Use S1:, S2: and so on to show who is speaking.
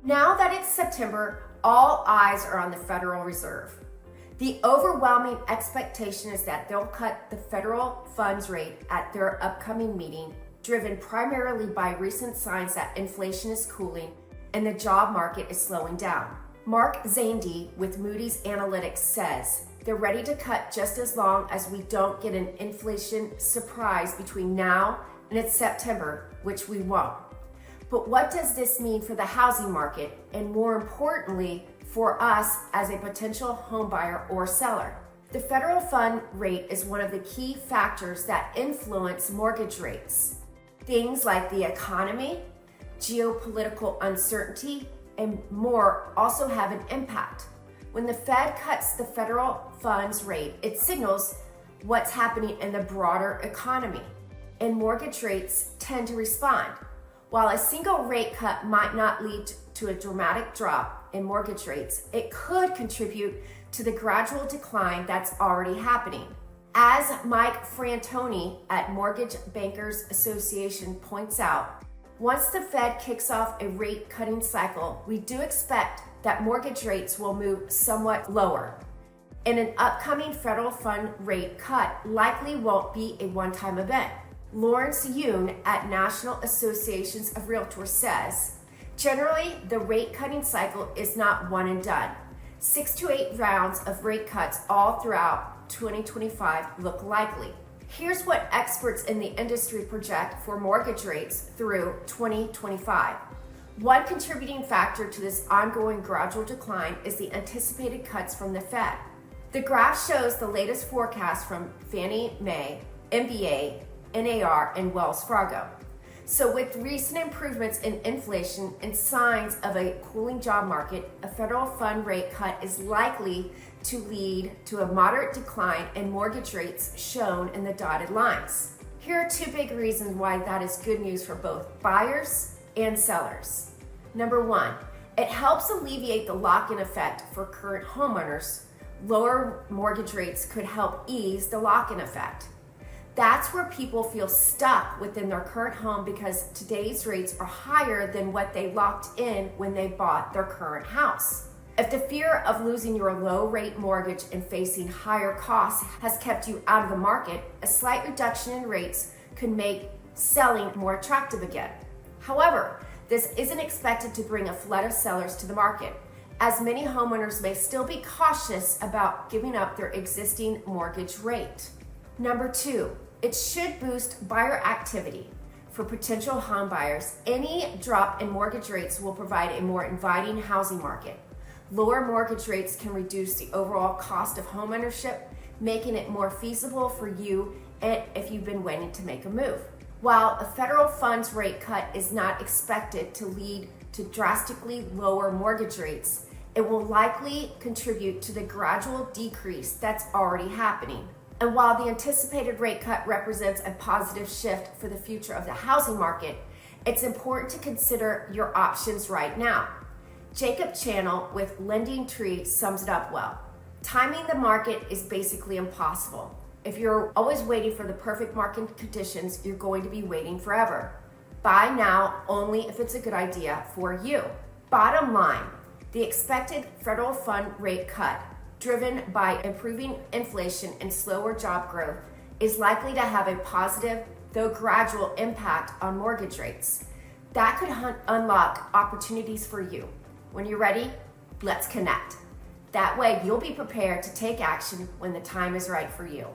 S1: Now that it's September, all eyes are on the Federal Reserve. The overwhelming expectation is that they'll cut the federal funds rate at their upcoming meeting, driven primarily by recent signs that inflation is cooling and the job market is slowing down. Mark Zandi with Moody's Analytics says they're ready to cut just as long as we don't get an inflation surprise between now and it's September, which we won't. But what does this mean for the housing market, and more importantly, for us as a potential home buyer or seller? The federal fund rate is one of the key factors that influence mortgage rates. Things like the economy, geopolitical uncertainty, and more also have an impact. When the Fed cuts the federal funds rate, it signals what's happening in the broader economy, and mortgage rates tend to respond. While a single rate cut might not lead to a dramatic drop in mortgage rates, it could contribute to the gradual decline that's already happening. As Mike Frantoni at Mortgage Bankers Association points out, once the Fed kicks off a rate cutting cycle, we do expect that mortgage rates will move somewhat lower. And an upcoming federal fund rate cut likely won't be a one-time event. Lawrence Yoon at National Associations of Realtors says, generally, the rate cutting cycle is not one and done. 6 to 8 rounds of rate cuts all throughout 2025 look likely. Here's what experts in the industry project for mortgage rates through 2025. One contributing factor to this ongoing gradual decline is the anticipated cuts from the Fed. The graph shows the latest forecast from Fannie Mae, MBA, NAR, and Wells Fargo. So with recent improvements in inflation and signs of a cooling job market, a federal fund rate cut is likely to lead to a moderate decline in mortgage rates shown in the dotted lines. Here are 2 big reasons why that is good news for both buyers and sellers. Number 1, it helps alleviate the lock-in effect for current homeowners. Lower mortgage rates could help ease the lock-in effect. That's where people feel stuck within their current home because today's rates are higher than what they locked in when they bought their current house. If the fear of losing your low rate mortgage and facing higher costs has kept you out of the market, a slight reduction in rates could make selling more attractive again. However, this isn't expected to bring a flood of sellers to the market, as many homeowners may still be cautious about giving up their existing mortgage rate. Number 2, it should boost buyer activity. For potential home buyers, any drop in mortgage rates will provide a more inviting housing market. Lower mortgage rates can reduce the overall cost of homeownership, making it more feasible for you and if you've been waiting to make a move. While a federal funds rate cut is not expected to lead to drastically lower mortgage rates, it will likely contribute to the gradual decrease that's already happening. And while the anticipated rate cut represents a positive shift for the future of the housing market, it's important to consider your options right now. Jacob Channel with Lending Tree sums it up well. Timing the market is basically impossible. If you're always waiting for the perfect market conditions, you're going to be waiting forever. Buy now only if it's a good idea for you. Bottom line, the expected federal fund rate cut, driven by improving inflation and slower job growth, is likely to have a positive, though gradual, impact on mortgage rates. That could unlock opportunities for you. When you're ready, let's connect. That way, you'll be prepared to take action when the time is right for you.